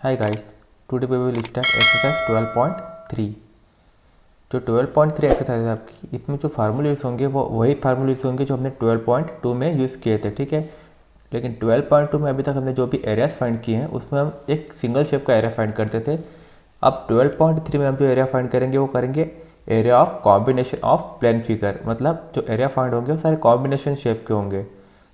Hi guys, today we will start exercise 12.3। जो 12.3 exercise है आपकी, इसमें जो फार्मूले यूज़ होंगे वो वही फार्मूले यूज़ होंगे जो हमने 12.2 में यूज़ किए थे, ठीक है। लेकिन 12.2 में अभी तक हमने जो भी एरियाज फाइंड किए हैं उसमें हम एक सिंगल शेप का एरिया फाइंड करते थे। अब 12.3 में हम जो एरिया फाइंड करेंगे वो करेंगे area of combination of plane figure. मतलब जो एरिया फाइंड होंगे वो सारे कॉम्बिनेशन शेप के होंगे।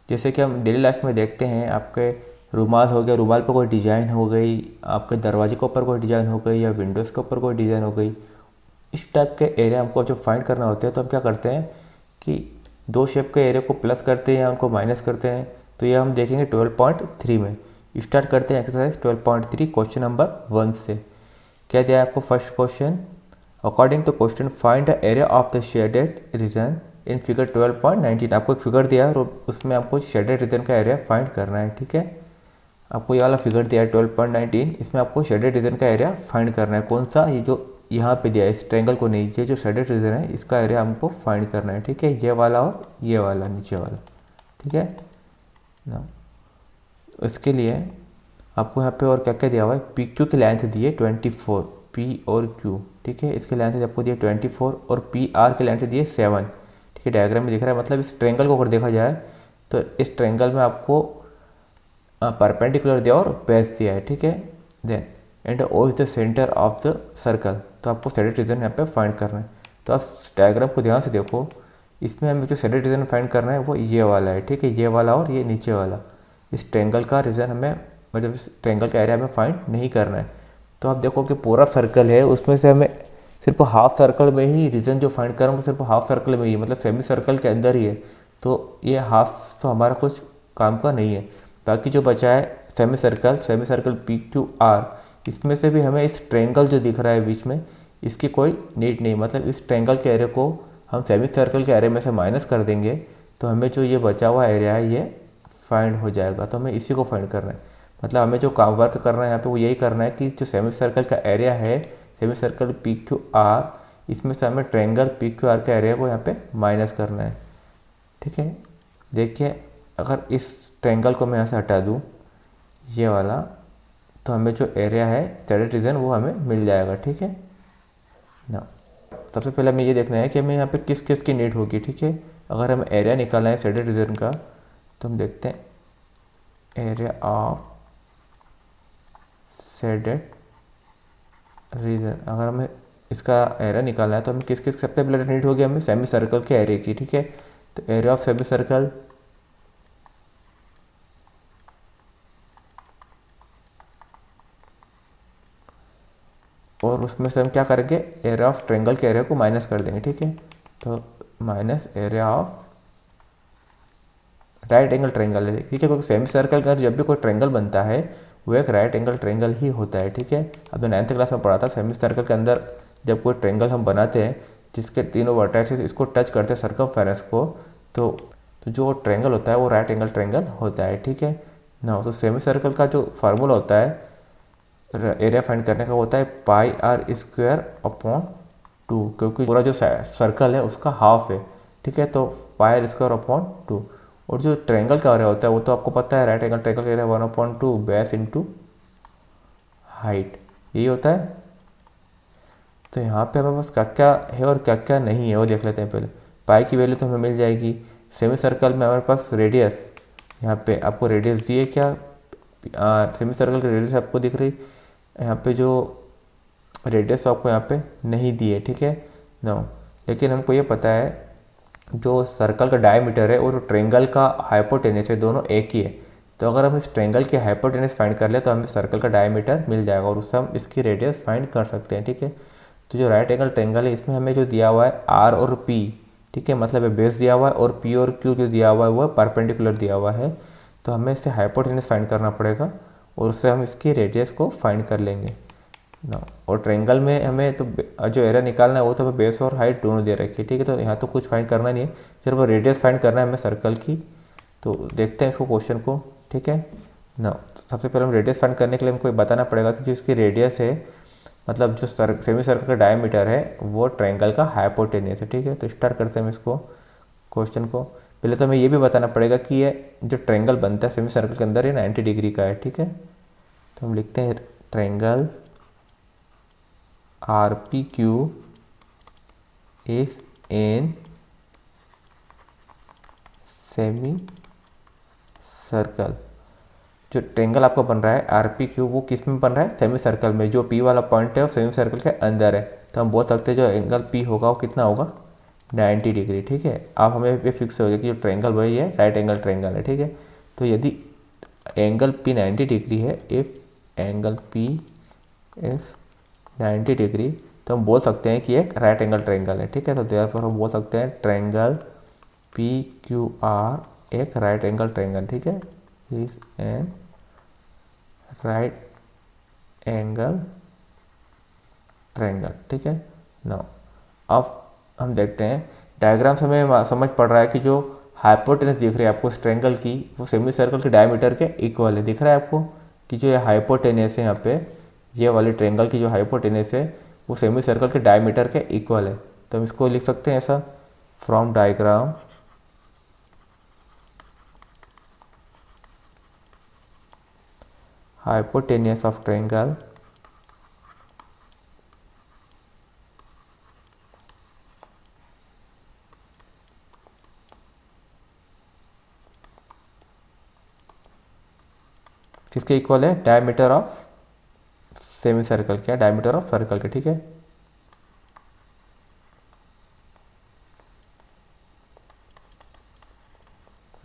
जैसे कि हम डेली लाइफ में देखते हैं, आपके रुमाल हो गया, रुमाल पर कोई डिज़ाइन हो गई, आपके दरवाजे के ऊपर कोई डिज़ाइन हो गई या विंडोज़ के ऊपर कोई डिज़ाइन हो गई। इस टाइप के एरिया हमको जब फाइंड करना होते हैं तो हम क्या करते हैं कि दो शेप के एरिया को प्लस करते हैं या उनको माइनस करते हैं। तो ये हम देखेंगे 12.3 में। स्टार्ट करते हैं एक्सरसाइज 12.3 क्वेश्चन नंबर 1 से। क्या दिया है आपको first question? According to question find the area of the shaded region in figure 12.19। आपको एक फिगर दिया है और उसमें आपको शेडेड रीजन का एरिया फाइंड करना है, ठीक है। आपको ये वाला फिगर दिया है 12.19, इसमें आपको शेडेड रीजन का एरिया फाइंड करना है। कौन सा? ये जो यहाँ पे दिया है, इस ट्रायंगल को नहीं, ये जो शेडेड रीजन है इसका एरिया हमको फाइंड करना है, ठीक है। ये वाला और ये वाला नीचे वाला, ठीक है ना। इसके लिए आपको यहाँ पे और क्या क्या दिया हुआ है? पी क्यू की लेंथ दी है 24, पी और क्यू, ठीक है। इसकी लेंथ आपको दी है 24 और पी आर की लेंथ दी है 7, ठीक है। डायग्राम में दिख रहा है। मतलब इस ट्रायंगल को अगर देखा जाए तो इस ट्रायंगल में आपको परपेंडिकुलर दिया और बेस दिया है, ठीक है। Then and O is the centre of the circle. तो आपको शेडेड रीजन यहाँ पे फाइंड करना है। तो आप डायग्राम को ध्यान से देखो, इसमें हमें जो शेडेड रीजन फाइंड करना है वो ये वाला है, ठीक है। ये वाला और ये नीचे वाला। इस ट्रायंगल का रीजन हमें, मतलब इस ट्रायंगल का एरिया हमें फाइंड नहीं करना है। तो आप देखो कि पूरा सर्कल है, उसमें से हमें सिर्फ हाफ सर्कल में ही रीजन जो फाइंड करेंगे सिर्फ हाफ सर्कल में ही, मतलब सेमी सर्कल के अंदर ही है। तो ये हाफ तो हमारा कुछ काम का नहीं है। बाकी जो बचा है semi circle P Q R, इसमें से भी हमें इस ट्रायंगल जो दिख रहा है बीच में, इसकी कोई नीड नहीं। मतलब इस ट्रायंगल के एरिया को हम सेमी सर्कल के एरिया में से माइनस कर देंगे तो हमें जो ये बचा हुआ एरिया है ये फाइंड हो जाएगा। तो हमें इसी को फाइंड करना है। मतलब हमें जो काम वर्क करना है यहाँ पे वो यही करना है कि जो सेमी सर्कल का एरिया है, semi circle P Q R, इसमें से हमें ट्रायंगल पी क्यू आर का एरिया को यहाँ पे माइनस करना है, ठीक है। देखिए, अगर इस ट्रायंगल को मैं यहाँ से हटा दूँ ये वाला, तो हमें जो एरिया है शेडेड रीजन वो हमें मिल जाएगा, ठीक है ना। सबसे पहले हमें ये देखना है कि हमें यहाँ पे किस किस की नीड होगी, ठीक है। अगर हमें एरिया निकालना है शेडेड रीजन का तो हम देखते हैं एरिया ऑफ शेडेड रीजन। अगर हमें इसका एरिया निकालना है तो हमें किस किस सबसे पहले नीड होगी? हमें सेमी सर्कल के एरिया की, ठीक है। तो एरिया ऑफ सेमी सर्कल और उसमें से हम क्या करेंगे? एरिया ऑफ ट्रायंगल के एरिया को माइनस कर देंगे, ठीक है। तो minus area of right angle triangle है, ठीक है। क्योंकि सेमी सर्कल का जब भी कोई ट्रायंगल बनता है वो एक राइट एंगल ट्रायंगल ही होता है, ठीक है। अब 9th क्लास में पढ़ा था, सेमी सर्कल के अंदर जब कोई ट्रायंगल हम बनाते हैं जिसके तीनों वर्टाइसेस इसको टच करते हैं सर्कमफेरेंस को, तो जो ट्रायंगल होता है वो राइट एंगल ट्रायंगल होता है, ठीक है ना। तो सेमी सर्कल का जो फार्मूला होता है एरिया फाइंड करने का होता है पाई आर स्क्वायर अपॉन 2, क्योंकि पूरा जो सर्कल है उसका हाफ है, ठीक है। तो पाई आर स्क्वायर अपॉन 2। और जो ट्रायंगल का एरिया होता है वो तो आपको पता है, राइट एंगल ट्रायंगल का एरिया 1/2 बेस इंटू हाइट, यही होता है। तो यहाँ पे हमें बस क्या क्या है और क्या क्या नहीं है वो देख लेते हैं पहले। पाई की वैल्यू तो हमें मिल जाएगी। सेमी सर्कल में हमारे पास रेडियस, यहाँ पे आपको रेडियस दिए क्या? सेमी सर्कल की रेडियस आपको दिख रही, यहाँ पे जो रेडियस आपको यहाँ पे नहीं दी है, ठीक है ना। लेकिन हमको ये पता है जो सर्कल का डायमीटर है और ट्रायंगल का हाइपोटेनस है, दोनों एक ही है। तो अगर हम इस ट्रायंगल के हाइपोटेनस फाइंड कर ले तो हमें सर्कल का डायमीटर मिल जाएगा और उससे हम इसकी रेडियस फाइंड कर सकते हैं, ठीक है। तो जो राइट एंगल ट्रायंगल है इसमें हमें जो दिया हुआ है आर और पी, ठीक है, मतलब बेस दिया हुआ है, और पी और क्यू जो दिया हुआ है वो परपेंडिकुलर दिया हुआ है। तो हमें इससे हाइपोटेनस फाइंड करना पड़ेगा और उससे हम इसकी रेडियस को फाइंड कर लेंगे ना। और ट्रायंगल में हमें तो जो एरिया निकालना है वो तो हमें बेस और हाइट दोनों दे रखी है, ठीक है। तो यहाँ तो कुछ फाइंड करना नहीं है, सिर्फ रेडियस फाइंड करना है हमें सर्कल की। तो देखते हैं इसको क्वेश्चन को, ठीक है ना। तो सबसे पहले हम रेडियस फाइंड करने के लिए हमको बताना पड़ेगा कि जो इसकी रेडियस है, मतलब जो सेमी सर्कल का डायमीटर है वो ट्रायंगल का हाइपोटेनस है, ठीक है। तो स्टार्ट करते हैं हम इसको क्वेश्चन को। पहले तो हमें ये भी बताना पड़ेगा कि ये जो ट्रायंगल बनता है सेमी सर्कल के अंदर ये 90 डिग्री का है, ठीक है। तो हम लिखते हैं triangle RPQ is in semi circle. जो ट्रायंगल आपका बन रहा है RPQ वो किस में बन रहा है? सेमी सर्कल में। जो P वाला पॉइंट है वो सेमी सर्कल के अंदर है, तो हम बोल सकते हैं जो एंगल P होगा वो कितना होगा? 90 डिग्री। ठीक है, आप हमें ये फिक्स हो जाए कि जो ट्रायंगल वही है, राइट एंगल ट्रायंगल है। ठीक है, तो यदि एंगल P 90 डिग्री है, if angle P is 90 degree, तो हम बोल सकते हैं कि एक राइट एंगल ट्रायंगल है। ठीक है, तो देयरफॉर हम बोल सकते हैं ट्रायंगल PQR एक राइट एंगल ट्रायंगल। ठीक है, is an right angle triangle. ठीक है, नाउ अब हम देखते हैं डायग्राम से हमें समझ पड़ रहा है कि जो हाइपोटेनस दिख रही है आपको इस ट्रायंगल की, वो सेमी सर्कल के डायमीटर के इक्वल है। दिख रहा है आपको कि जो ये हाइपोटेनस है यहाँ पे, ये वाली ट्रायंगल की जो हाइपोटेनस है वो सेमी सर्कल के डायमीटर के इक्वल है। तो हम इसको लिख सकते हैं ऐसा, from diagram hypotenuse of triangle किसके इक्वल है? Diameter of semi circle. क्या? डायमीटर ऑफ सर्कल के। ठीक है,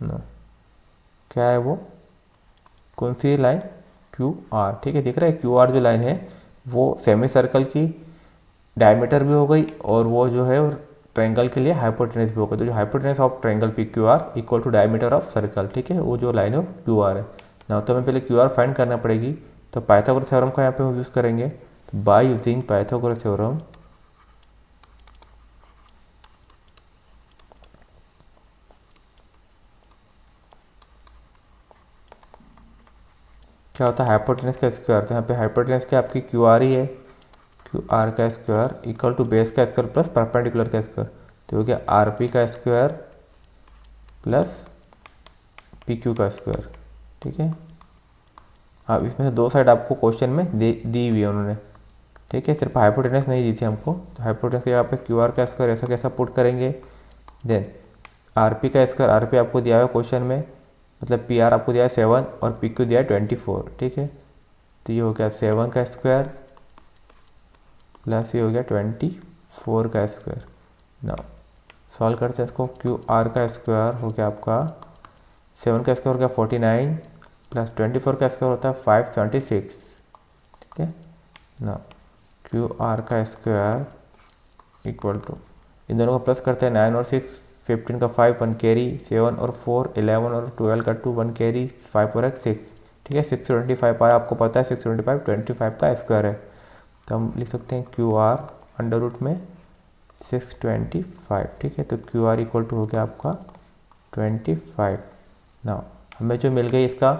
नो क्या है वो? कौन सी लाइन? QR। ठीक है, दिख रहा है QR जो लाइन है वो सेमी सर्कल की डायमीटर भी हो गई और वो जो है ट्रायंगल के लिए हाइपोटेनस भी होगा। तो जो hypotenuse of triangle PQR equal to diameter of circle. ठीक है, वो जो लाइन है QR है ना। तो हमें पहले QR फाइंड करना पड़ेगी, तो पाइथागोरस थ्योरम का यहाँ पे हम यूज़ करेंगे। तो बाय यूजिंग पाइथागोरस थ्योरम क्या होता है? हाइपोटेनस का स्क्वायर। तो यहाँ पे हाइपोटेनस क्या आपकी QR ही है, QR का स्क्वायर इक्वल टू बेस का स्क्वायर प्लस परपेंडिकुलर का स्क्वायर। तो हो गया RP का स्क्वायर प्लस PQ का स्क्वायर। ठीक है, अब इसमें से दो साइड आपको क्वेश्चन में दी हुई है उन्होंने। ठीक है, सिर्फ हाइपोटेनस नहीं दी थी हमको, तो हाइपोटेनस के यहाँ पे QR का स्क्वायर ऐसा कैसा पुट करेंगे। देन RP का स्क्वायर, RP आपको दिया हुआ है क्वेश्चन में, मतलब PR आपको दिया है 7 और PQ दिया है 24। ठीक है, तो ये हो गया 7 का स्क्वायर प्लस ये हो गया 24 का स्क्वायर। ना सॉल्व करते हैं इसको। QR का स्क्वायर हो गया आपका 7 का स्क्वायर हो गया 49 प्लस 24 का स्क्वायर होता है 576। ठीक है ना, QR का स्क्वायर इक्वल टू, इन दोनों को प्लस करते हैं 9 और 6, 15 का 5 1 कैरी, 7 और 4 11 और 12 का 2 1 कैरी, 5 और 6। ठीक है, 625 आया, आपको पता है 625 25 का स्क्वायर है। तो हम लिख सकते हैं QR अंडर रूट में 625। ठीक है, तो QR इक्वल टू हो गया आपका 25। ना हमें जो मिल गई इसका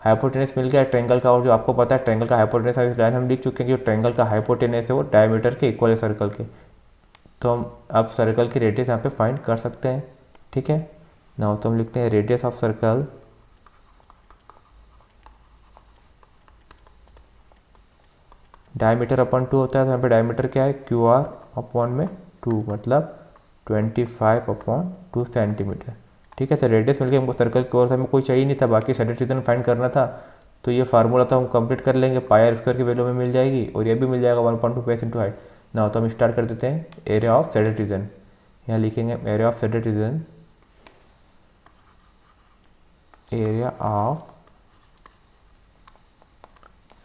हाइपोटेनस मिल गया ट्रायंगल का, और जो आपको पता है ट्रायंगल का हाइपोटेनस इस लाइन हम लिख चुके हैं कि जो ट्रायंगल का हाइपोटेनस है वो डायमीटर के इक्वल है सर्कल के। तो हम अब सर्कल की रेडियस यहाँ पे फाइंड कर सकते हैं। ठीक है ना, तो हम लिखते हैं रेडियस ऑफ सर्कल डायमीटर अपन 2 होता है, तो यहाँ पे डायमीटर क्या है? QR अपॉन में 2 मतलब 25 अपॉन 2 सेंटीमीटर। ठीक है, तो रेडियस मिल गया हमको सर्कल की ओर से, हमें कोई चाहिए नहीं था, बाकी सेडेड रीजन फाइंड करना था। तो ये फार्मूला तो हम कंप्लीट कर लेंगे, पाई स्क्वायर की वैल्यू में मिल जाएगी और ये भी मिल जाएगा 1.2 बेस इंटू हाइट ना। तो हम स्टार्ट कर देते हैं एरिया ऑफ सेडेड रीजन। यहाँ लिखेंगे area of shaded region, area of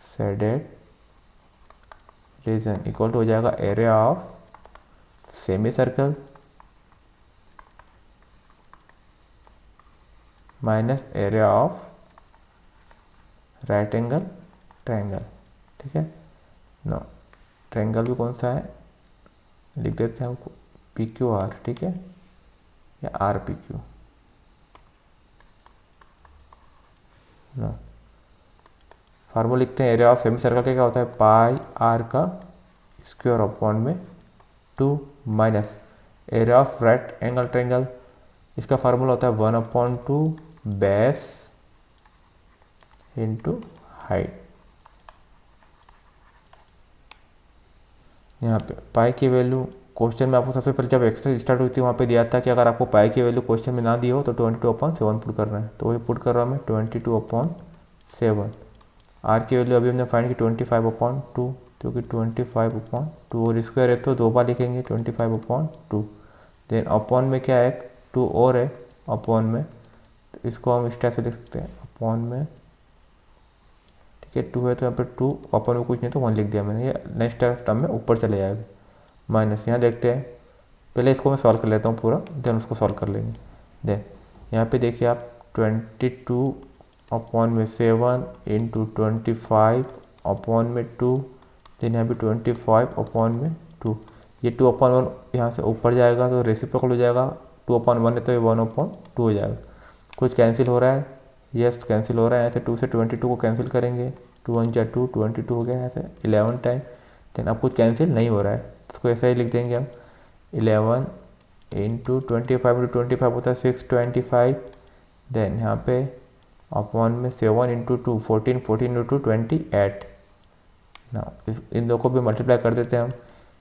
shaded region equal to हो जाएगा area of semi circle minus area of right angle triangle. ठीक है नो, ट्रायंगल भी कौन सा है लिख देते हैं हमको PQR। ठीक है, या RPQ नो। फार्मूला लिखते हैं एरिया ऑफ सेमी सर्कल का क्या होता है? पाई R का स्क्वायर अपॉन में 2 minus area of right angle triangle, इसका फार्मूला होता है 1/2 बेस इंटू हाइट। यहाँ पे पाई की वैल्यू क्वेश्चन में आपको सबसे पहले जब एक्सरसाइज स्टार्ट हुई थी वहाँ पे दिया था कि अगर आपको पाई की वैल्यू क्वेश्चन में ना दी हो तो 22/7 पुट करना है, तो वही पुट कर रहा हूँ मैं 22/7। आर की वैल्यू अभी हमने फाइंड की 25/2, क्योंकि 25/2 और स्क्वायर है तो 2 बार लिखेंगे 25/2। देन अपॉन में क्या है, 2 और है अपॉन में, तो इसको हम इस टाइप से लिख सकते हैं अपॉन में, ठीक है। 2 है तो यहाँ पे 2, अपॉन में कुछ नहीं तो 1 लिख दिया मैंने, ये नेक्स्ट टर्म में ऊपर चले जाएगा। माइनस यहाँ देखते हैं, पहले इसको मैं सॉल्व कर लेता हूँ पूरा, देन उसको सॉल्व कर लेंगे। देन यहाँ पे देखिए आप 22/7 इंटू 25/2, देन यहाँ पे 25/2, ये 2/1 यहाँ से ऊपर जाएगा तो रेसिप्रोकल हो जाएगा, 2/1 है तो ये 1/2 हो जाएगा। कुछ कैंसिल हो रहा है, यस कैंसिल हो रहा है, यहाँ से 2 से 22 को कैंसिल करेंगे, 2 1 जा 2, 22 हो गया यहाँ से 11 टाइम। देन अब कुछ कैंसिल नहीं हो रहा है, इसको ऐसा ही लिख देंगे हम 11 इंटू 25 होता है 625। देन यहाँ पे अपॉन में 7 इंटू 2 14, 14 इंटू 28 ना, इन दो को भी मल्टीप्लाई कर देते हैं हम।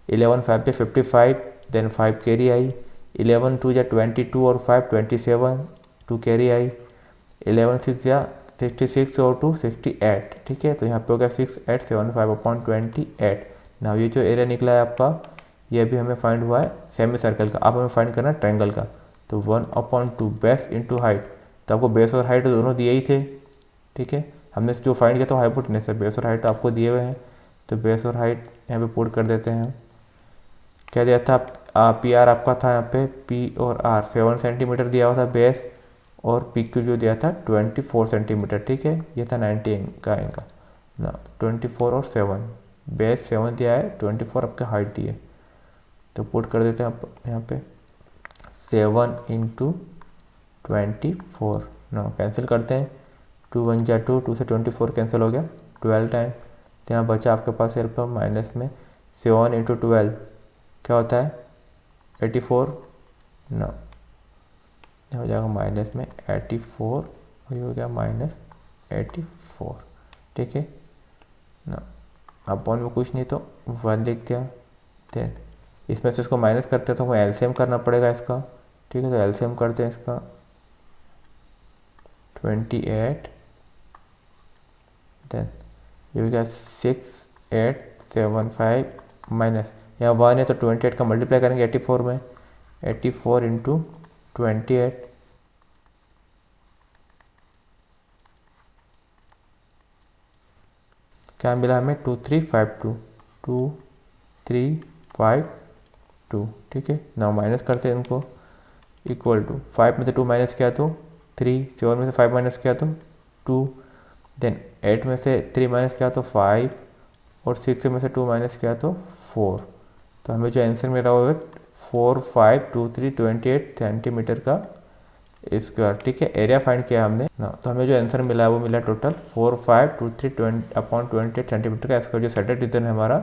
11 5 पे 55, देन 5 कैरी आई, 11 2 जा 22 और 5 27, 2 कैरी आई, 11 6 जा 66 और 2 68, ठीक है। तो यहाँ पे हो गया 6875/28। ना ये जो एरिया निकला है आपका, ये भी हमें फाइंड हुआ है सेमी सर्कल का, अब हमें फाइंड करना है ट्रायंगल का। तो 1/2 बेस इंटू हाइट, तो आपको बेस और हाइट दोनों दिए ही थे, ठीक है। हमने जो फाइंड किया तो हाइपोटेनस है, बेस और हाइट आपको दिए हुए हैं, तो बेस और हाइट यहाँ पे पुट कर देते हैं। क्या दिया था पी आर आपका था यहाँ पे, पी और आर 7 सेंटीमीटर दिया हुआ था बेस, और पी क्यू जो दिया था 24 सेंटीमीटर, ठीक है। ये था 90 का एंगल ना, 24 और 7, बेस 7 दिया है, 24 आपका हाइट दी है, तो पुट कर देते हैं आप यहाँ पे 7 इंटू 24 ना, कैंसिल करते हैं, 2 1 जा 2, 2 से 24 कैंसिल हो गया 12 टाइम। तो यहाँ बचा आपके पास यहाँ पर माइनस में 7 इंटू 12 क्या होता है 84 ना, हो जाएगा माइनस में 84, और ये हो गया -84, ठीक है ना। अपॉन में कुछ नहीं तो 1 लिख दिया। देन इसमें से इसको माइनस करते हैं तो हमें एलसीएम करना पड़ेगा इसका, ठीक है। तो एलसीएम करते हैं इसका 28, देन ये हो गया 6875 माइनस, यहाँ 1 है तो 28 का मल्टीप्लाई करेंगे 84 में, 84 इंटू 28, क्या मिला हमें 2352, 2352, ठीक है ना। माइनस करते हैं इनको, इक्वल टू 5 में से 2 माइनस किया तो 3, 7 में से 5 माइनस किया तो 2, देन 8 में से 3 माइनस किया तो 5, और 6 में से 2 माइनस किया तो 4। तो हमें जो आंसर मिला वो 452328 सेंटीमीटर का स्क्वायर, ठीक है। एरिया फाइंड किया हमने ना, तो हमें जो आंसर मिला वो मिला टोटल 4523/28 सेंटीमीटर का स्क्वायर। जो साइडेड रीजन है हमारा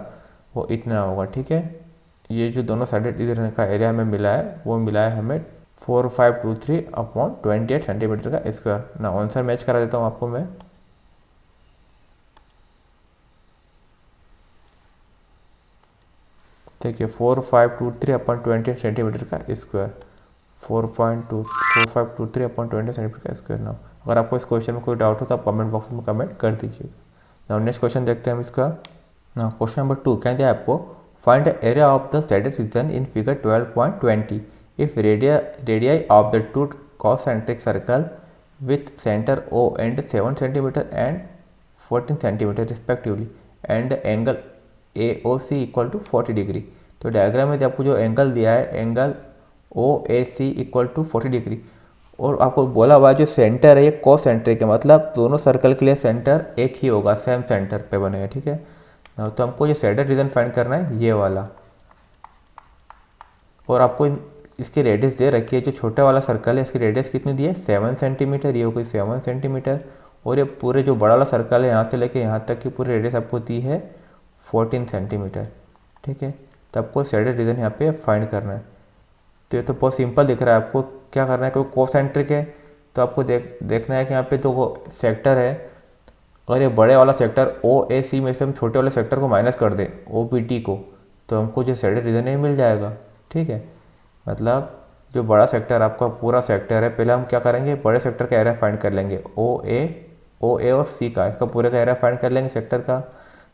वो इतना होगा, ठीक है। ये जो दोनों साइडेड रीजन का एरिया हमें मिला है वो मिला है हमें 4523/28 सेंटीमीटर का स्क्वायर ना। आंसर मैच करा देता हूँ आपको मैं, देखिए 4523/28 सेंटीमीटर का स्क्वायर, 4523/28 सेंटीमीटर का स्क्वायर ना। अगर आपको इस क्वेश्चन में कोई डाउट हो तो आप कमेंट बॉक्स में कमेंट कर दीजिएगा ना। नेक्स्ट क्वेश्चन देखते हैं हम इसका ना। क्वेश्चन नंबर 2 क्या दिया है आपको, find the area of the shaded region in figure 12.20 if radii of the two concentric circle with centre O and 7 centimetre and 14 centimetre respectively and angle AOC equal to 40 degree. तो diagram में आपको जो angle दिया है angle OAC equal to 40 degree, और आपको बोला हुआ जो सेंटर है ये कोसेंट्रिक है, मतलब दोनों सर्कल के लिए सेंटर एक ही होगा, सेम सेंटर पे बनेगा, ठीक है। तो हमको ये साइडेड रीजन फाइंड करना है ये वाला, और आपको इसकी रेडियस दे रखी है, जो छोटा वाला सर्कल है इसकी रेडियस कितनी दी है 7 सेंटीमीटर, ये हो गई 7 सेंटीमीटर, और ये पूरे जो बड़ा वाला सर्कल है यहाँ से लेके यहाँ तक की पूरी रेडियस आपको दी है 14 सेंटीमीटर, ठीक है। तो आपको साइडेड रीजन यहाँ पे फाइंड करना है। तो ये तो बहुत सिंपल दिख रहा है, आपको क्या करना है, कोई कोसेंट्रिक है तो आपको देखना है कि यहाँ पे तो वो सेक्टर है, अगर ये बड़े वाला सेक्टर OAC में से हम छोटे वाले सेक्टर को माइनस कर दें OBD को, तो हमको जो शेडेड रीजन है मिल जाएगा। ठीक है, मतलब जो बड़ा सेक्टर आपका पूरा सेक्टर है, पहले हम क्या करेंगे, बड़े सेक्टर का एरिया फाइंड कर लेंगे, ओ ए और सी का, इसका पूरे का एरिया फाइंड कर लेंगे सेक्टर का।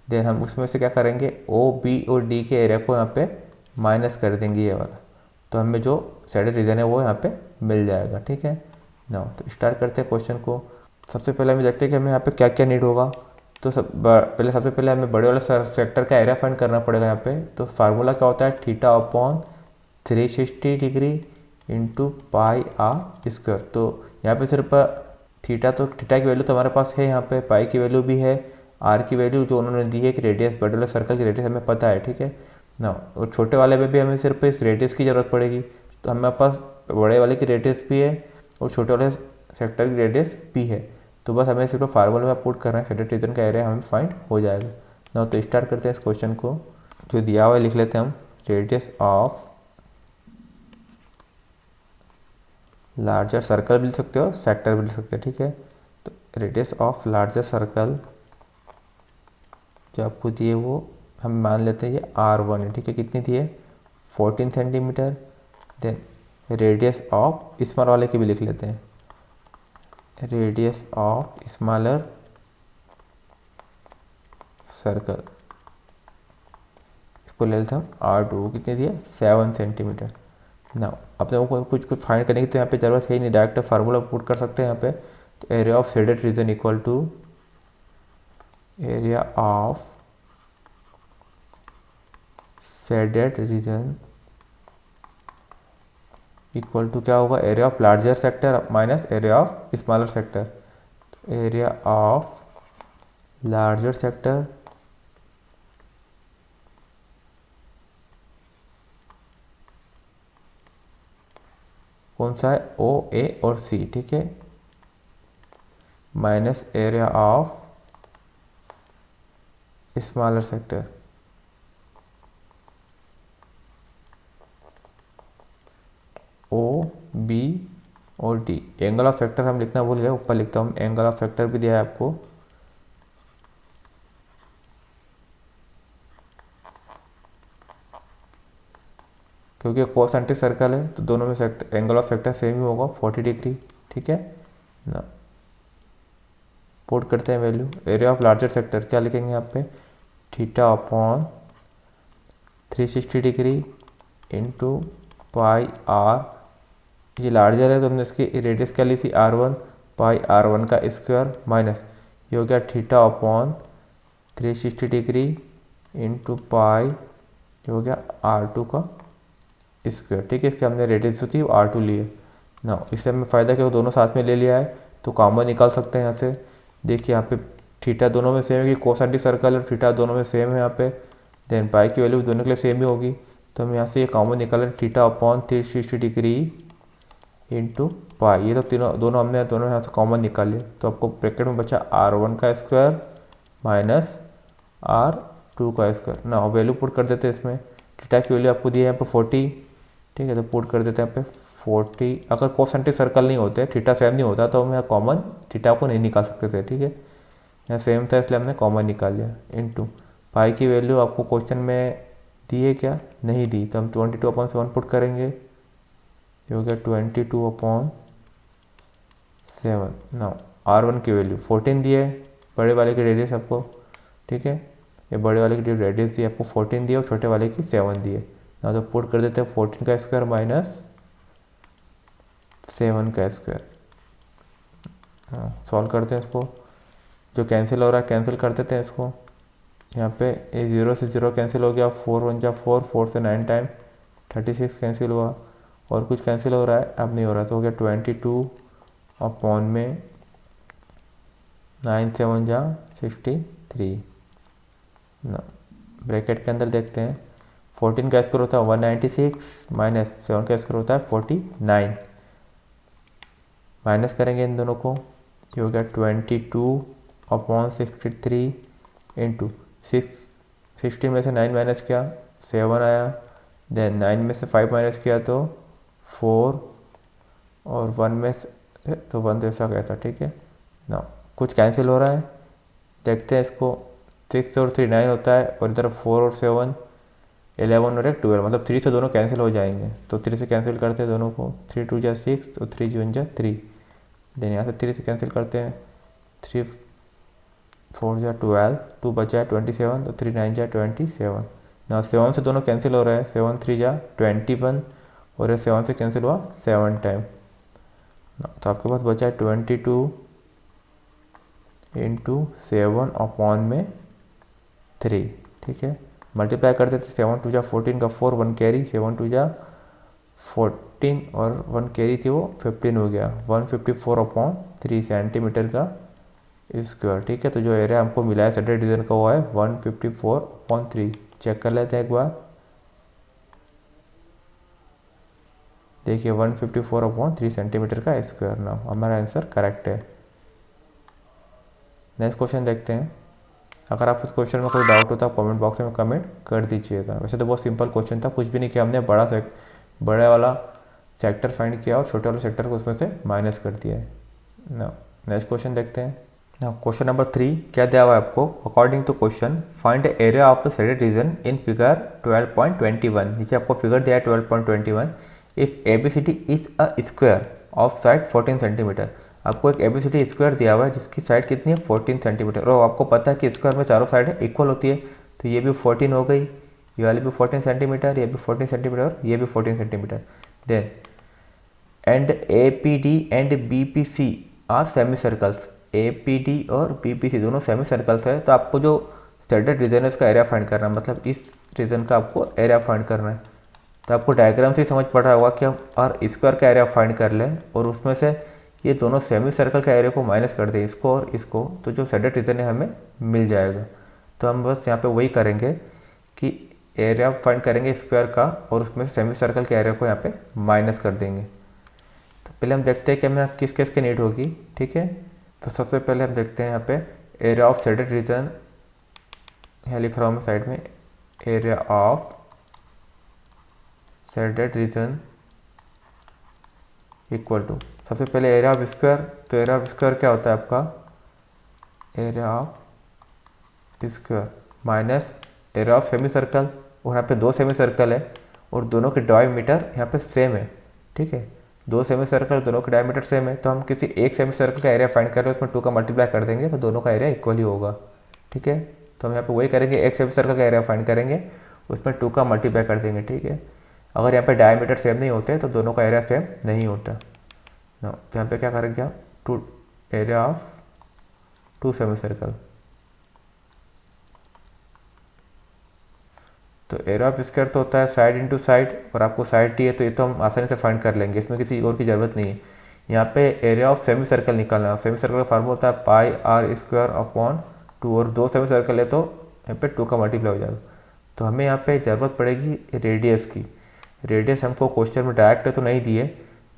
देन हम उसमें से क्या करेंगे, ओ बी और डी के एरिया को यहाँ पे माइनस कर देंगे ये वाला, तो हमें जो शेडेड रीजन है वो यहाँ पे मिल जाएगा। ठीक है ना, तो स्टार्ट करते हैं क्वेश्चन को। सबसे पहले हमें देखते हैं कि हमें यहाँ पे क्या क्या नीड होगा। तो सबसे पहले हमें बड़े वाले सेक्टर का एरिया फाइंड करना पड़ेगा यहाँ पे। तो फार्मूला क्या होता है, theta upon 360 degree into pi are square. तो यहाँ पे सिर्फ थीटा, तो थीटा की वैल्यू तो हमारे पास है यहाँ पे, पाई की वैल्यू भी है, आर की वैल्यू जो उन्होंने दी है कि रेडियस, बड़े वाले सर्कल की रेडियस हमें पता है। ठीक है ना, और छोटे वाले में भी हमें सिर्फ इस रेडियस की ज़रूरत पड़ेगी। तो हमारे पास बड़े वाले की रेडियस भी है और छोटे वाले सेक्टर की रेडियस भी है, तो बस हमें सिर्फ फार्मूला में पुट करना है, शेडेड रीजन का एरिया हमें फाइंड हो जाएगा ना। तो स्टार्ट करते हैं इस क्वेश्चन को, जो दिया हुआ है लिख लेते हैं हम, रेडियस ऑफ लार्जर सर्कल भी लिख सकते हो, सेक्टर भी लिख सकते हैं। ठीक है, तो रेडियस ऑफ लार्जर सर्कल जो आपको दिए वो हम मान लेते हैं ये R1 है। ठीक है, कितनी थी है, 14 centimetre. Then radius of small वाले की भी लिख लेते हैं, रेडियस ऑफ स्मॉलर सर्कल, इसको ले लेते हम R2, कितनी थी है, 7 सेंटीमीटर ना। अब तो कुछ फाइंड करने की तो यहाँ पे जरूरत है ही नहीं, डायरेक्ट फार्मूला पुट कर सकते हैं यहाँ पे। तो area of shaded region equal to area of shaded region equal to क्या होगा, area of larger sector minus area of smaller sector. तो एरिया ऑफ लार्जर सेक्टर कौन सा है, ओ ए और सी। ठीक है, minus area of smaller sector, O B और डी। एंगल ऑफ फैक्टर हम लिखना भूल गए, ऊपर लिखता हूँ, एंगल ऑफ फैक्टर भी दिया है आपको। क्योंकि कोसेंट्रिक सर्कल है तो दोनों में एंगल ऑफ फैक्टर सेम ही होगा, 40 डिग्री। ठीक है ना, पुट करते हैं value. Area of larger sector क्या लिखेंगे यहाँ पे, theta upon 360 degree into pi r, ये लार्जर है तो हमने इसकी रेडियस क्या ली थी, R1, पाई R1 का स्क्वायर माइनस ये हो गया थीटा अपॉन 360 डिग्री इंटू पाई, ये हो गया R2 का स्क्वायर। ठीक है, इसके हमने रेडियस जो थी वो R2 लिए ना। इससे हमें फ़ायदा क्या, वो दोनों साथ में ले लिया है तो कॉमन निकाल सकते हैं यहाँ से। देखिए यहाँ पे थीटा दोनों में सेम है, कि कोसेंट्रिक सर्कल और थीटा दोनों में सेम है यहाँ पे। देन पाई की वैल्यू दोनों के लिए सेम ही होगी, तो हम यहाँ से ये कॉमन निकाल थीटा अपॉन 360 डिग्री इंटू पाई, ये तो दोनों हमने यहाँ से कॉमन निकाल लिया। तो आपको ब्रैकेट में बचा R1 का स्क्वायर माइनस R2 का स्क्वायर ना। वैल्यू पुट कर देते हैं इसमें, थीटा की वैल्यू आपको दी है यहाँ पे 40। ठीक है, तो पुट कर देते हैं यहाँ पे 40। अगर कोसेंट्रिक सर्कल नहीं होते, थीटा सेम नहीं होता तो हम यहाँ कॉमन थीटा को नहीं निकाल सकते थे। ठीक है, यहाँ सेम था इसलिए हमने कॉमन निकाल लिया। इंटू पाई की वैल्यू आपको क्वेश्चन में दी है क्या, नहीं दी, तो हम 22/7 पुट करेंगे, ये हो गया 22/7 ना। R1 की वैल्यू 14 दी है, बड़े वाले की रेडियस आपको, ठीक है, ये बड़े वाले की रेडियस दी आपको 14 दी है और छोटे वाले की 7 दी है ना। तो पुट कर देते हैं 14 का स्क्वायर माइनस 7 का स्क्वायर। हाँ, सॉल्व करते हैं इसको, जो कैंसिल हो रहा है कैंसिल कर देते हैं इसको। यहाँ पे ये 0 से 0 कैंसिल हो गया, 4 1 जा 4, 4 से 9 टाइम 36 कैंसिल हुआ, और कुछ कैंसिल हो रहा है, अब नहीं हो रहा, तो हो गया 22/में 9 7 जा 63 ना। ब्रैकेट के अंदर देखते हैं, 14 का स्क्वायर होता है 196 माइनस 7 का स्क्वायर होता है 49, माइनस करेंगे इन दोनों को, ये हो गया 22/63 इंटू 16 में से 9 माइनस किया 7 आया, देन 9 में से 5 माइनस किया तो 4, और 1 में से तो 1 जैसा कैसा। ठीक है ना, कुछ कैंसिल हो रहा है, देखते हैं इसको, 6 और 3 9 होता है, और इधर 4 और 7 11 और एक 12, मतलब 3 से दोनों कैंसिल हो जाएंगे, तो 3 से कैंसिल करते हैं दोनों को, 3 2 जा 6 और 3 1 जा 3, देन यहाँ से 3 से कैंसिल करते हैं, 3 4 जा 12, 2 बचा है 27, तो 3 9 जा 27। ना 7 से दोनों कैंसिल हो रहे हैं, 7 3 जा 21 और ये 7 से कैंसिल हुआ 7 टाइम, तो आपके पास बचा है 22 इंटू 7 अपॉन में 3, ठीक है। मल्टीप्लाई करते थे, 7 2 जा 14 का 4, 1 कैरी, 7 2 जा 14 और 1 कैरी थी वो 15 हो गया, 154 अपॉन 3 सेंटीमीटर का स्क्वायर, ठीक है। तो जो एरिया हमको मिला है सेंटर डिवीजन का वो है 154/3। चेक कर लेते हैं एक बार, देखिए 154/3 सेंटीमीटर का स्क्वायर। ना हमारा आंसर करेक्ट है। नेक्स्ट क्वेश्चन देखते हैं। अगर आप इस क्वेश्चन में कोई डाउट होता है कमेंट बॉक्स में कमेंट कर दीजिएगा। वैसे तो बहुत सिंपल क्वेश्चन था, कुछ भी नहीं किया हमने, बड़े वाला सेक्टर फाइंड किया और छोटे वाले सेक्टर को उसमें से माइनस कर दिया है ना। नेक्स्ट क्वेश्चन देखते हैं ना। क्वेश्चन नंबर 3 क्या दिया हुआ है आपको, according to question find area of the shaded region in figure 12.21। नीचे आपको फिगर दिया है 12.21। If ABCD is a square of side 14 centimetre. आपको एक एबीसीडी स्क्वायर दिया हुआ है जिसकी साइड कितनी है 14 सेंटीमीटर, और आपको पता है कि स्क्वायर में चारों साइड इक्वल होती है, तो ये भी 14 हो गई, ये वाली भी 14 सेंटीमीटर, ये भी 14 सेंटीमीटर और ये भी 14 centimetre. Then and A P D and B P C are semi circles. A P D और बी पी सी दोनों सेमी सर्कल्स है, तो आपको जो सेडेड रीजन है उसका एरिया फाइंड करना है, मतलब इस रीजन का आपको एरिया फाइंड करना है। तो आपको डायग्राम से समझ पड़ रहा होगा कि हम और स्क्वायर का एरिया फाइंड कर लें और उसमें से ये दोनों सेमी सर्कल का एरिया को माइनस कर दें, इसको और इसको, तो जो सेडेड रीजन है हमें मिल जाएगा। तो हम बस यहाँ पे वही करेंगे कि एरिया फाइंड करेंगे स्क्वायर का और उसमें से सेमी सर्कल के एरिया को यहाँ पे माइनस कर देंगे। तो पहले हम देखते हैं कि हमें किस किस की नीड होगी, ठीक है। तो सबसे पहले हम देखते हैं यहाँ पे एरिया ऑफ सेडेड रीजन, यहाँ लिख रहा हूँ मैं साइड में, area of shaded region equal to, सबसे पहले एरिया ऑफ स्क्वायर। तो एरिया ऑफ स्क्वायर क्या होता है आपका, area of square minus area of semi circle, और यहाँ पे 2 सेमी सर्कल है और दोनों के डायमीटर यहाँ पे सेम है, ठीक है। 2 सेमी सर्कल दोनों के डायमीटर सेम है, तो हम किसी एक सेमी सर्कल का एरिया फाइंड कर रहे हैं, उसमें 2 का मल्टीप्लाई कर देंगे तो दोनों का एरिया इक्वल ही होगा, ठीक है। तो हम यहाँ पे वही करेंगे, एक सेमी सर्कल का एरिया फाइंड करेंगे, उसमें 2 का मल्टीप्लाई कर देंगे, ठीक है। अगर यहाँ पे डायमीटर सेम नहीं होते तो दोनों का एरिया सेम नहीं होता। तो यहाँ पे क्या करेंगे हम, 2 एरिया ऑफ 2 सेमी सर्कल। तो एरिया ऑफ स्क्वायर तो होता है साइड इंटू साइड, और आपको साइड टी है तो ये तो हम आसानी से फाइंड कर लेंगे, इसमें किसी और की ज़रूरत नहीं है। यहाँ पे एरिया ऑफ सेमी सर्कल निकालना है, सेमी सर्कल का फार्मूला होता है पाई आर स्क्वायर अपॉन 2, और 2 सेमी सर्कल है तो यहाँ पे 2 का मल्टीप्लाई हो जाएगा। तो हमें यहाँ पे ज़रूरत पड़ेगी रेडियस की। रेडियस हमको क्वेश्चन में डायरेक्ट तो नहीं दी है,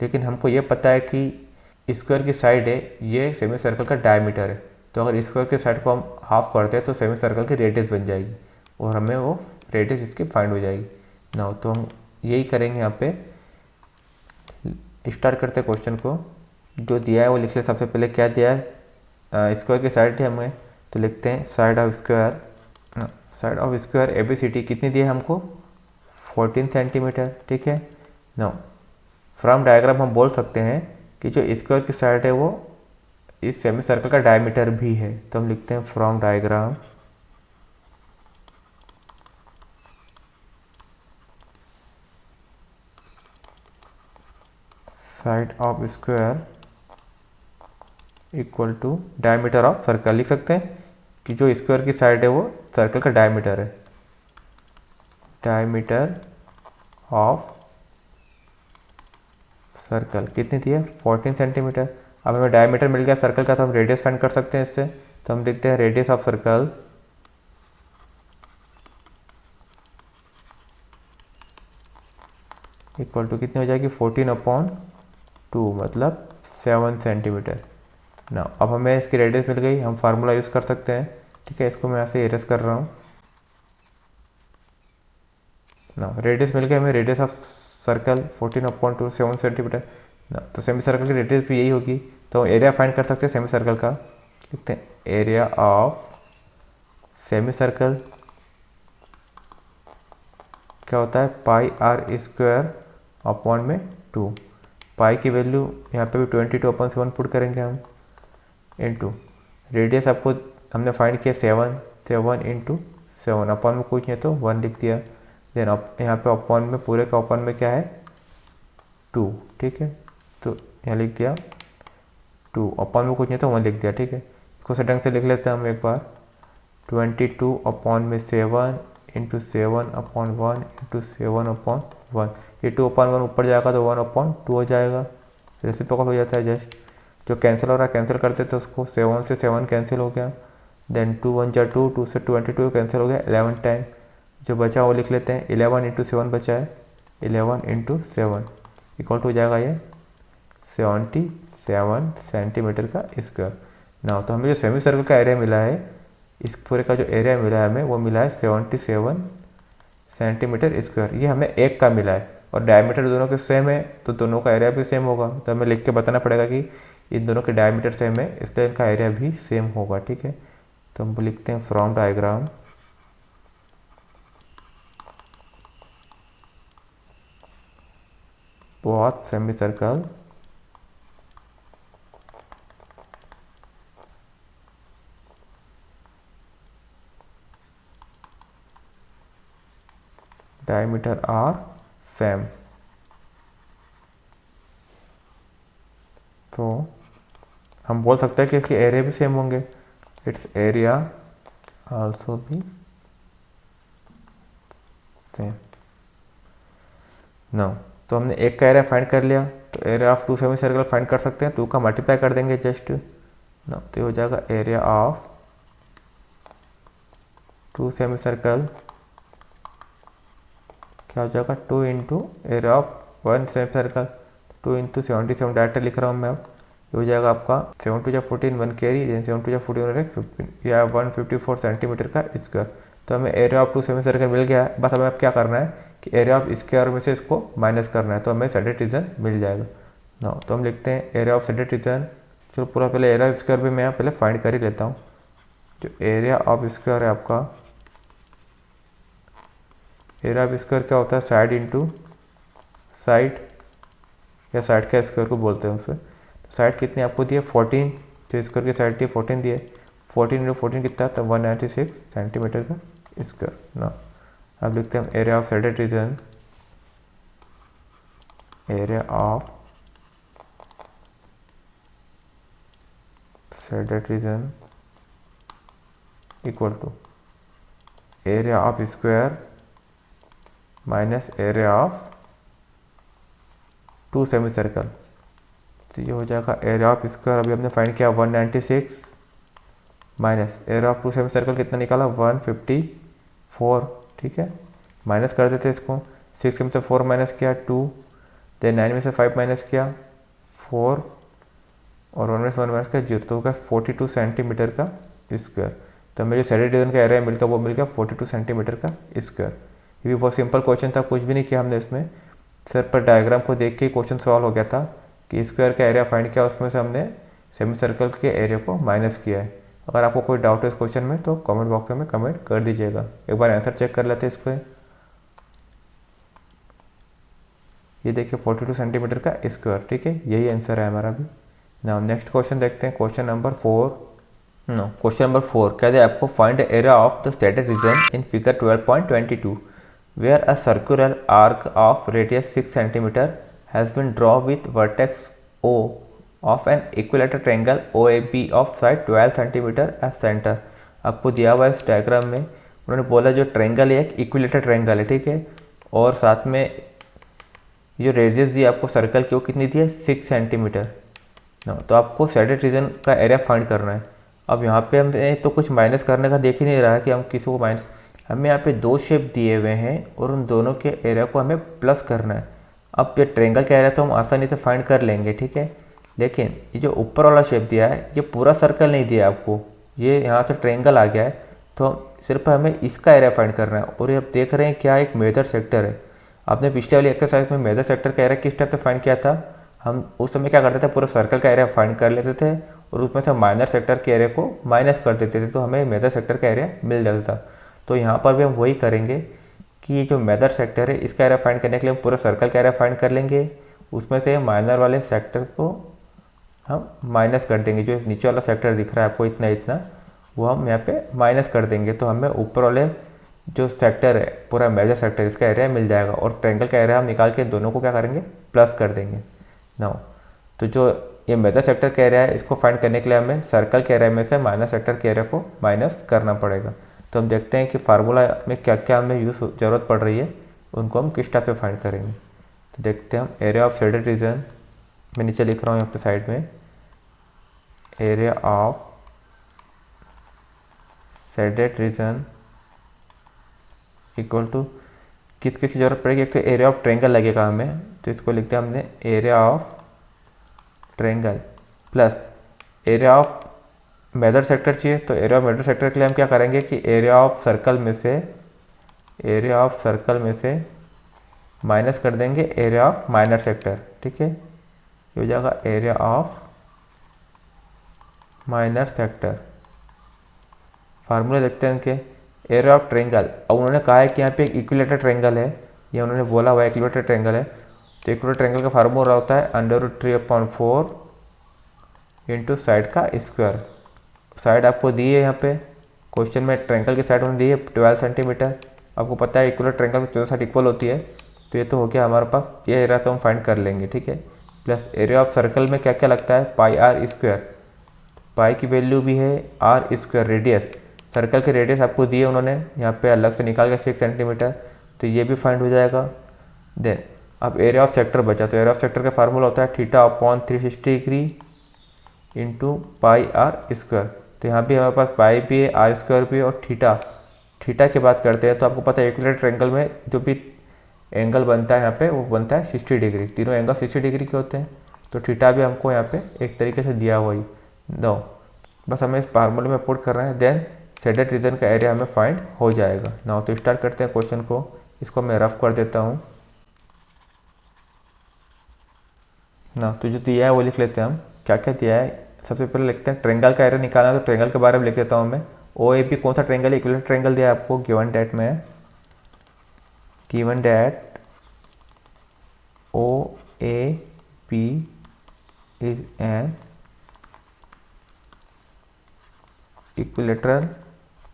लेकिन हमको ये पता है कि स्क्वायर की साइड है, ये सेमी सर्कल का डायमीटर है, तो अगर स्क्वायर की साइड को हम हाफ करते हैं तो सेमी सर्कल की रेडियस बन जाएगी और हमें वो रेडियस इसकी फाइंड हो जाएगी ना। तो हम यही करेंगे, यहाँ पे स्टार्ट करते हैं क्वेश्चन को। जो दिया है वो लिख ले, सबसे पहले क्या दिया है, स्क्वायर की साइड है हमें, तो लिखते हैं side of square, side of square ABCD कितनी दी है हमको 14 सेंटीमीटर, ठीक है ना। फ्रॉम डायग्राम हम बोल सकते हैं कि जो स्क्वायर की साइड है वो इस सेमी सर्कल का डायमीटर भी है, तो हम लिखते हैं from diagram side of square equal to diameter of circle. लिख सकते हैं कि जो स्क्वायर की साइड है वो सर्कल का डायमीटर है, डायमीटर ऑफ सर्कल कितनी थी है 14 सेंटीमीटर। अब हमें डायमीटर मिल गया सर्कल का, तो हम रेडियस फाइंड कर सकते हैं इससे। तो हम लिखते हैं radius of circle equal to कितनी हो जाएगी 14/2, मतलब 7 सेंटीमीटर ना। अब हमें इसकी रेडियस मिल गई, हम फार्मूला यूज़ कर सकते हैं, ठीक है। इसको मैं ऐसे इरेज कर रहा हूँ ना। रेडियस मिल गया हमें, रेडियस ऑफ सर्कल 14/2 7 सेंटीमीटर ना। तो सेमी सर्कल की रेडियस भी यही होगी, तो एरिया फाइंड कर सकते हैं सेमी सर्कल का। लिखते हैं एरिया ऑफ सेमी सर्कल क्या होता है पाई आर स्क्वायर अपॉन में 2। पाई की वैल्यू यहाँ पे भी 22/7 पुट करेंगे हम, इनटू रेडियस आपको हमने फाइंड किया 7 इंटू 7, अपॉन में कुछ नहीं तो 1 लिख दिया। देन यहाँ पे अपॉन में पूरे का अपॉन में क्या है 2, ठीक है, तो यहाँ लिख दिया 2, अपॉन में कुछ नहीं तो 1 लिख दिया, ठीक है। इसको से ढंग से लिख लेते हैं हम एक बार, 22/7 इंटू 7/1 इंटू 7/1। ये 2/1 ऊपर जाएगा तो 1/2 हो जाएगा, रेसिप्रोकल हो जाता है जस्ट। जो कैंसिल हो रहा है कैंसिल करते थे उसको, 7 से 7 कैंसिल हो गया, देन 2 1 जा 2, 2 से 22 कैंसिल हो गया 11 टाइम। जो बचा वो लिख लेते हैं, 11 इंटू 7 बचा है, 11 इंटू 7 इक्वल टू हो जाएगा ये 77 सेंटीमीटर का स्क्वायर। ना तो हमें जो सेमी सर्कल का एरिया मिला है, इस पूरे का जो एरिया मिला है हमें वो मिला है 77 सेंटीमीटर स्क्वायर। ये हमें एक का मिला है और डायमीटर दोनों के सेम है तो दोनों का एरिया भी सेम होगा, तो हमें लिख के बताना पड़ेगा कि इन दोनों के डायमीटर सेम है इसलिए इनका एरिया भी सेम होगा, ठीक है। तो हम लिखते हैं from diagram both semi circle diameter are same. तो हम बोल सकते हैं कि इसके एरिया भी सेम होंगे, इट्स एरिया आल्सो भी सेम। नाउ तो हमने एक का एरिया फाइंड कर लिया, तो area of 2 semi circle find कर सकते हैं, 2 का मल्टीप्लाई कर देंगे जस्ट। नाउ तो हो जाएगा एरिया ऑफ 2 सेमी सर्कल, क्या हो जाएगा 2 into area of 1 semi circle, 2 into 77 direct लिख रहा हूँ मैं अब। ये हो जाएगा आपका 7 2 14 1 कैरी, देन 7 2 14 15 या 154 सेंटीमीटर का स्क्वायर। तो हमें एरिया ऑफ 2 सेमी सर्कल मिल गया है, बस हमें अब क्या करना है कि एरिया ऑफ स्क्वायर में से इसको माइनस करना है, तो हमें सेडेड रीजन मिल जाएगा। ना तो हम लिखते हैं एरिया ऑफ सेडेड रीजन। चलो पूरा पहले एरिया ऑफ स्क्वायर भी मैं पहले फाइंड कर ही लेता हूँ। जो एरिया ऑफ स्क्वायर है आपका, एरिया ऑफ स्क्वायर क्या होता है साइड इंटू साइड, या साइड का स्क्वायर को बोलते हैं उसे। तो साइड कितनी आपको दी है 14, जो स्क्वायर की साइड थी 14 दी है, 14 इंटू 14 कितना था 196 सेंटीमीटर का स्क्वायर। ना अब लिखते हैं हम area of shaded region, area of shaded region equal to area of square minus area of 2 semicircle. तो ये हो जाएगा एरिया ऑफ स्क्वायर, अभी हमने फाइंड किया 196 minus area of 2 semi circle कितना निकाला 154, ठीक है। माइनस कर देते इसको, 6 में से 4 माइनस किया 2, देन 9 में से 5 माइनस किया 4 और 1 में से 1 माइनस किया 0, तो होगा 42 सेंटीमीटर का स्क्वायर। तो हमें जो सेडेड रीजन का एरिया मिल गया वो मिल गया 42 सेंटीमीटर का स्क्वायर। ये भी बहुत सिंपल क्वेश्चन था, कुछ भी नहीं किया हमने इसमें, सिर्फ पर डायग्राम को देख के ही क्वेश्चन सॉल्व हो गया था कि स्क्वायर का एरिया फाइंड किया, उसमें से हमने सेमी सर्कल के एरिया को माइनस किया है। अगर आपको कोई डाउट है इस क्वेश्चन में तो कमेंट बॉक्स में कमेंट कर दीजिएगा। एक बार आंसर चेक कर लेते हैं इसको। ये देखिए 42 सेंटीमीटर का स्क्वायर, ठीक है, यही आंसर है हमारा भी। नाउ नेक्स्ट क्वेश्चन देखते हैं, क्वेश्चन नंबर 4। क्वेश्चन नंबर 4 क्या है आपको, find area of the shaded region in figure 12.22 where a circular arc of radius 6 cm has been drawn with vertex O of an equilateral triangle OAB of side 12 cm as center। आपको दिया हुआ इस diagram में उन्होंने बोला जो triangle है एक इक्विलेटरल ट्रायंगल है, ठीक है, और साथ में जो रेडियस दी आपको सर्कल की वो कितनी दी है 6 सेंटीमीटर। तो आपको सेडेड रीजन का एरिया फाइंड करना है। अब यहाँ पे हमें तो कुछ माइनस करने का देख ही नहीं रहा है कि हम किसी को माइनस, हमें यहाँ पे 2 शेप दिए हुए हैं और उन दोनों के एरिया को हमें प्लस करना है। अब ये ट्रायंगल का एरिया तो हम आसानी से फाइंड कर लेंगे, ठीक है, लेकिन ये जो ऊपर वाला शेप दिया है ये पूरा सर्कल नहीं दिया है आपको, ये यहाँ से ट्रायंगल आ गया है, तो सिर्फ हमें इसका एरिया फाइंड करना है। और ये आप देख रहे हैं क्या एक मेजर सेक्टर है। आपने पिछले वाली एक्सरसाइज में मेजर सेक्टर का एरिया किस टाइप से फाइंड किया था, हम उस समय क्या करते थे पूरा सर्कल का एरिया फाइंड कर लेते थे और उसमें से माइनर सेक्टर के एरिया को माइनस कर देते थे, तो हमें मेजर सेक्टर का एरिया मिल जाता था। तो यहाँ पर भी हम वही करेंगे कि ये जो मेजर सेक्टर है इसका एरिया फाइंड करने के लिए हम पूरा सर्कल का एरिया फाइंड कर लेंगे, उसमें से माइनर वाले सेक्टर को हम माइनस कर देंगे। जो नीचे वाला सेक्टर दिख रहा है आपको इतना इतना, वो हम यहाँ पे माइनस कर देंगे, तो हमें ऊपर वाले जो सेक्टर है पूरा मेजर सेक्टर इसका एरिया मिल जाएगा। और ट्रायंगल का एरिया हम निकाल के दोनों को क्या करेंगे, प्लस कर देंगे। नाउ तो जो ये मेजर सेक्टर का एरिया है इसको फाइंड करने के लिए हमें सर्कल के एरिया में से माइनर सेक्टर के एरिया को माइनस करना पड़ेगा। तो हम देखते हैं कि फार्मूला में क्या क्या हमें ज़रूरत पड़ रही है, उनको हम किस टाइप से फाइंड करेंगे। तो देखते हैं हम एरिया ऑफ शेडेड रीजन, मैं नीचे लिख रहा हूँ यहाँ पे साइड में, area of shaded region equal to किस किस की जरूरत पड़ेगी। एक तो एरिया ऑफ ट्रायंगल लगेगा हमें, तो इसको लिखते हैं हमने area of triangle plus area of major sector चाहिए। तो एरिया ऑफ मेजर सेक्टर के लिए हम क्या करेंगे कि एरिया ऑफ सर्कल में से माइनस कर देंगे एरिया ऑफ माइनर सेक्टर। ठीक है, ये हो जाएगा area of minor sector. Formula देखते हैं इनके, एरिया ऑफ ट्रायंगल। अब उन्होंने कहा है कि यहाँ पे एक इक्विलेटर ट्रायंगल है, ये उन्होंने बोला हुआ है इक्विलेटर ट्रायंगल है। तो इक्विलेटर ट्रायंगल का फार्मूला होता है √3/4 इंटू साइड का स्क्वायर। साइड आपको दी है यहाँ पे क्वेश्चन में, ट्रायंगल की साइड उन्होंने दी है 12 सेंटीमीटर। आपको पता है इक्विलेटर ट्रायंगल में 14 साइड इक्वल होती है, तो ये तो हो गया हमारे पास, ये एरिया तो हम फाइंड कर लेंगे। ठीक है, प्लस एरिया ऑफ सर्कल में क्या क्या लगता है, πr²। पाई की वैल्यू भी है r²। रेडियस, सर्कल के रेडियस आपको दिए उन्होंने यहाँ पे अलग से निकाल के 6 सेंटीमीटर, तो ये भी फाइंड हो जाएगा। देन अब एरिया ऑफ सेक्टर बचा, तो एरिया ऑफ सेक्टर का फार्मूला होता है θ/360 डिग्री इंटू πr²। तो यहाँ भी हमारे पास पाई भी है, r² भी है, और थीटा की बात करते हैं तो आपको पता है इक्विलेटर ट्रायंगल में जो भी एंगल बनता है यहाँ पे वो बनता है 60 डिग्री। तीनों एंगल 60 डिग्री के होते हैं, तो थीटा भी हमको यहाँ पे एक तरीके से दिया हुआ ही। नो, बस हमें इस फार्मूले में पुट कर रहे हैं, देन शेडेड रीजन का एरिया हमें फाइंड हो जाएगा। नाउ तो स्टार्ट करते हैं क्वेश्चन को, इसको मैं रफ कर देता हूँ ना। तो जो दिया है वो लिख लेते हैं हम, क्या क्या दिया है। सबसे पहले लिखते हैं ट्रायंगल का एरिया निकालना है, तो ट्रायंगल के बारे में लिख देता हूँ मैं। OAB कौन सा ट्रायंगल है, इक्विलेटर ट्रायंगल दिया है आपको, गिवन डेट में, given that OAB is an equilateral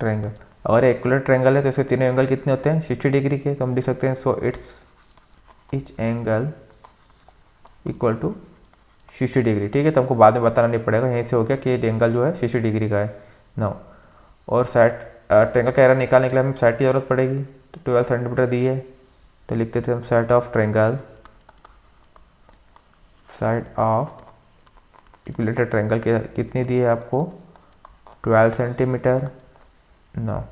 triangle. अगर इक्विलेटरल ट्रायंगल है तो इसके तीनों एंगल कितने होते हैं, 60 डिग्री के, तो हम लिख सकते हैं so each angle equal to 60 degree. ठीक है, तो हमको बाद में बताना नहीं पड़ेगा, यहीं से हो गया कि ये एंगल जो है 60 डिग्री का है। नाउ और साइड ट्रायंगल का एरिया निकालने के लिए हमें साइड की ज़रूरत पड़ेगी, तो 12 सेंटीमीटर दी है, तो लिखते थे हम side of triangle, side of equilateral triangle कितनी दी है आपको, 12 सेंटीमीटर। नाउ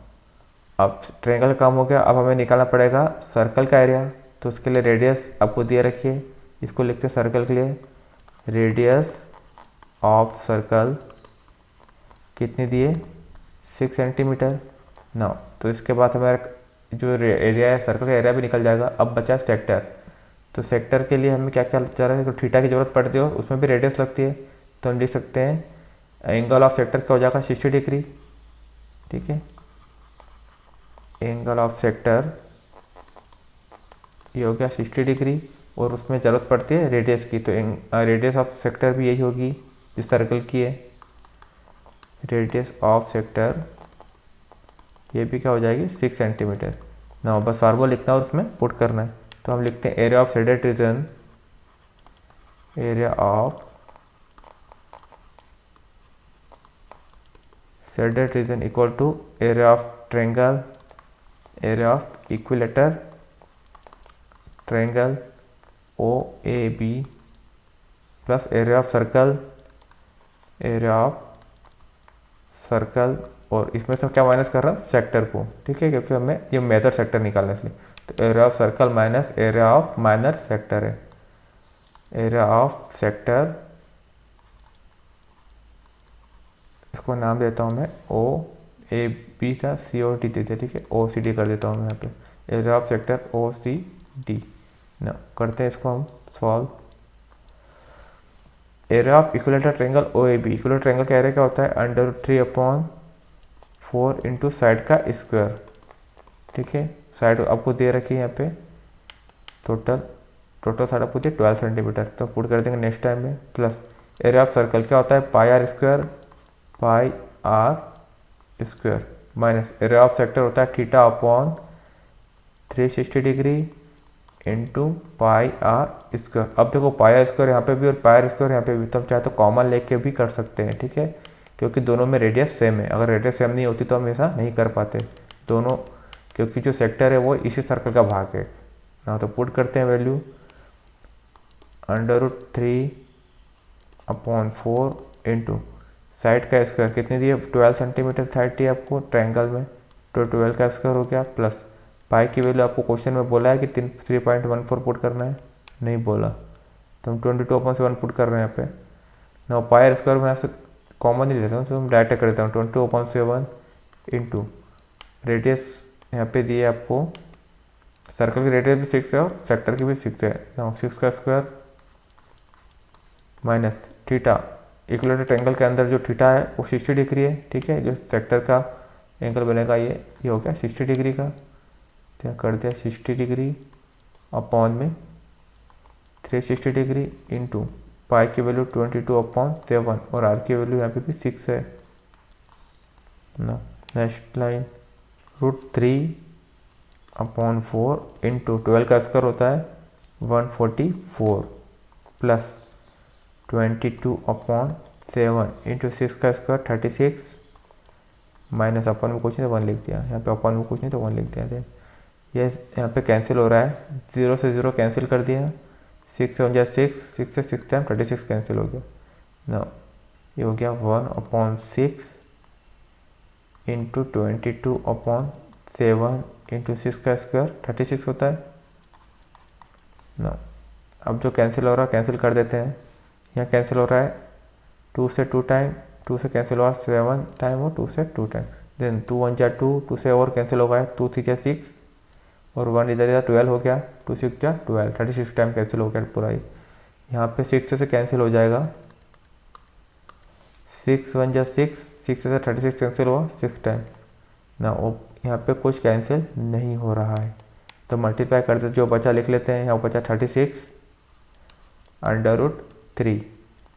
अब ट्रायंगल काम हो गया, अब हमें निकालना पड़ेगा सर्कल का एरिया। तो उसके लिए रेडियस आपको दिए रखिए, इसको लिखते हैं सर्कल के लिए, रेडियस ऑफ सर्कल कितनी दिए, 6 सेंटीमीटर। नाउ तो इसके बाद हमारा जो एरिया है सर्कल का एरिया भी निकल जाएगा। अब बचा सेक्टर, तो सेक्टर के लिए हमें क्या क्या चाह रहा है, तो थीटा की जरूरत पड़ती है, उसमें भी रेडियस लगती है, तो हम लिख सकते हैं एंगल ऑफ सेक्टर क्या हो जाएगा, 60 डिग्री। ठीक है, एंगल ऑफ सेक्टर ये हो गया 60 डिग्री, और उसमें ज़रूरत पड़ती है रेडियस की, तो रेडियस ऑफ सेक्टर भी यही होगी जिस सर्कल की है, रेडियस ऑफ सेक्टर ये भी क्या हो जाएगी, 6 सेंटीमीटर। ना बस फार्मूला लिखना है और उसमें पुट करना है, तो हम लिखते हैं area of shaded region, area of shaded region equal to area of triangle, area of equilateral triangle OAB plus area of circle, area of circle, और इसमें से क्या माइनस कर रहा हूँ, सेक्टर को। ठीक है, क्योंकि हमें ये मेजर सेक्टर निकालना है इसलिए, तो area of circle minus area of minor sector है, एरिया ऑफ सेक्टर, इसको नाम देता हूँ मैं OAB का COD देते, ठीक है, OCD कर देता हूँ मैं यहाँ पे, एरिया ऑफ सेक्टर OCD। ना करते हैं इसको हम solve. Area of equilateral triangle OAB, equilateral triangle का एरिया क्या होता है, √3/4 इंटू साइड का स्क्वायर। ठीक है। साइड आपको दे रखी है यहाँ पे, टोटल साइड आपको दिए 12 सेंटीमीटर। तो पुट कर देंगे नेक्स्ट टाइम में, प्लस एरिया ऑफ सर्कल क्या होता है, pi are square minus area of sector होता है theta upon 360 degree into pi are square. अब देखो पाई आर स्क्वायर यहाँ पे भी और पाई आर स्क्वायर यहाँ पे भी, तो हम चाहे तो कॉमन लेके भी कर सकते हैं, ठीक है, क्योंकि दोनों में रेडियस सेम है। अगर रेडियस सेम नहीं होती तो हम ऐसा नहीं कर पाते दोनों, क्योंकि जो सेक्टर है वो इसी सर्कल का भाग है ना। तो पुट करते हैं वैल्यू √3 अपॉन 4 इंटू साइड का स्क्वायर कितनी दी है, 12 सेंटीमीटर साइड दी है आपको ट्रायंगल में, तो 12 का स्क्वायर हो गया, प्लस पाई की वैल्यू आपको क्वेश्चन में बोला है कि 3.14 पुट करना है, नहीं बोला, तो हम 22/7 पुट कर रहे हैं यहाँ पे ना। पाई आर स्क्वायर में यहाँ से कॉमन ही लेता हूँ, तो हम डायरेक्ट कर देता हूँ 22/7 इंटू रेडियस यहाँ पे दिए आपको, सर्कल की रेडियस भी 6 है और सेक्टर की भी 6 है ना। 6 का square minus theta, equilateral triangle के अंदर जो थीटा है वो 60 डिग्री है, ठीक है। जो सेक्टर का एंगल बनेगा ये हो गया 60 डिग्री का, तो कर दिया 60 डिग्री अपॉन में 360 डिग्री इंटू पाई की वैल्यू 22/7 और आर की वैल्यू यहाँ पे भी 6 है ना। नेक्स्ट लाइन √3/4 इंटू 12 का स्क्वायर होता है 144 प्लस 22/7 इंटू 6 का स्क्वायर 36 माइनस अपन में कुछ नहीं तो 1 लिख दिया, यहाँ पे अपन में कुछ नहीं तो 1 लिख दिया। ये यहाँ पे कैंसिल हो रहा है, 0 से 0 कैंसिल कर दिया, 6 से 1 6, 6 से 6 टाइम 36 कैंसिल हो गया ना। ये हो गया 1/6 इंटू 22/7 इंटू 6 का स्क्वायर 36 होता है ना। अब जो कैंसिल हो रहा है कैंसिल कर देते हैं, यहाँ कैंसिल हो रहा है 2 से 2 टाइम, 2 से कैंसिल हुआ 7 टाइम और 2 से 2 टाइम, देन 2 1 जा 2, 2 से और कैंसिल हो गया 2 3 जा 6 और 1 इधर 12 हो गया, 2 6 जा 12, 36 टाइम कैंसिल हो गया पूरा ही। यहाँ पे 6 से कैंसिल हो जाएगा, 6 1 जा 6, 6 से 36 कैंसिल हुआ 6 टाइम ना। वो यहाँ पे कुछ कैंसिल नहीं हो रहा है, तो मल्टीप्लाई करते जो बचा लिख लेते हैं। यहाँ बचा 36 √3,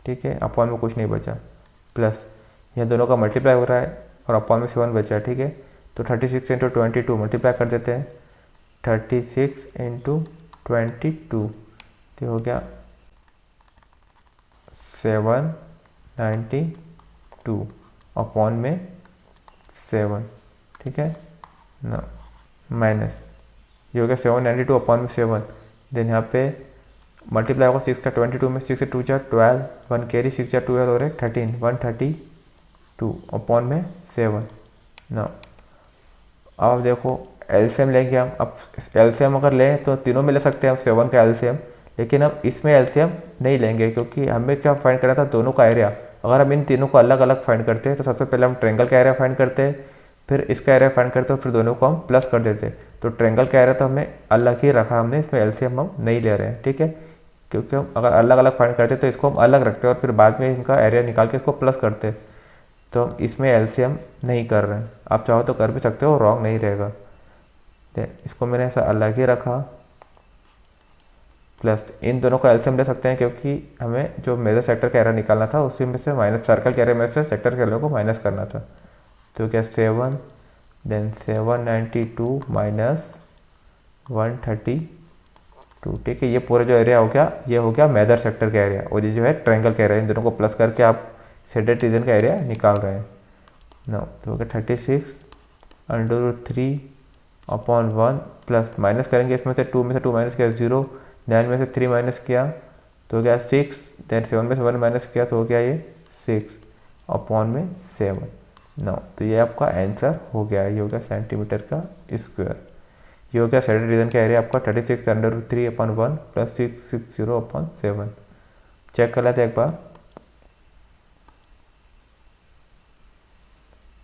ठीक है, अपॉन में कुछ नहीं बचा, प्लस यह दोनों का मल्टीप्लाई हो रहा है और अपॉन में 7 बचा, ठीक है। तो 36 × 22 मल्टीप्लाई कर देते हैं, 36 × 22 तो हो गया 792 अपॉन में 7, ठीक है ना, माइनस ये हो गया 792 अपॉन में 7। देन यहाँ पे मल्टीप्लाई होगा 6 का 22 में, 6 से 2 जा 12, 1 कैरी 6 जा 12 और 13, 132 अपॉन में 7 ना। अब देखो एलसीएम लेंगे हम, अब एलसीएम अगर लें तो तीनों में ले सकते हैं हम 7 का एलसीएम, लेकिन हम इसमें एलसीएम नहीं लेंगे क्योंकि हमें क्या फाइंड करना था, दोनों का एरिया। अगर हम इन तीनों को अलग अलग फाइंड करते हैं तो सबसे पहले हम ट्रायंगल का एरिया फाइंड करते हैं, फिर इसका एरिया फाइंड करते हैं, फिर दोनों को हम प्लस कर देते हैं। तो ट्रायंगल का एरिया तो हमें अलग ही रखा हमने, इसमें एलसीएम हम नहीं ले रहे हैं, ठीक है, क्योंकि हम अगर अलग अलग फाइंड करते तो इसको हम अलग रखते हैं और फिर बाद में इनका एरिया निकाल के इसको प्लस करते, तो हम इसमें एलसीएम नहीं कर रहे हैं। आप चाहो तो कर भी सकते हो, रॉन्ग नहीं रहेगा। इसको मैंने ऐसा अलग ही रखा, प्लस इन दोनों का एलसीएम ले सकते हैं क्योंकि हमें जो मेजर सेक्टर का एरिया निकालना था उसी में से माइनस सर्कल के एरिया में से सेक्टर के एरिया को माइनस करना था। तो क्या 7, देन 792 माइनस 132, ठीक है। ये पूरा जो एरिया हो गया ये हो गया मेजर सेक्टर का एरिया, और ये जो है ट्रायंगल का एरिया, इन दोनों को प्लस करके आप शेडेड रीजन का एरिया निकाल रहे हैं ना। तो हो गया 36 √3 अपॉन 1 प्लस माइनस करेंगे, इसमें से 2 में से 2 माइनस किया 0, 9 में से 3 माइनस किया तो हो गया 6, देन 7 में से 1 माइनस किया तो हो गया ये 6 अपॉन में 7 ना। तो ये आपका आंसर हो गया, ये हो गया सेंटीमीटर का स्क्वायर। ये हो गया शेडेड रीजन का एरिया आपका 36 √3 अपॉन 1 प्लस 660 अपॉन 7। चेक कर लेते हैं एक बार,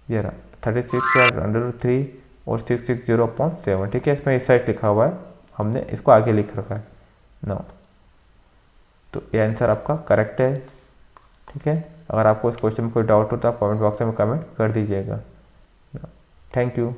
ये रहा 36 √3 और 660 अपॉन 7, ठीक है। इसमें इस साइड लिखा हुआ है, हमने इसको आगे लिख रखा है ना। तो ये आंसर आपका करेक्ट है, ठीक है। अगर आपको इस क्वेश्चन में कोई डाउट हो तो आप कमेंट बॉक्स में कमेंट कर दीजिएगा। Thank you.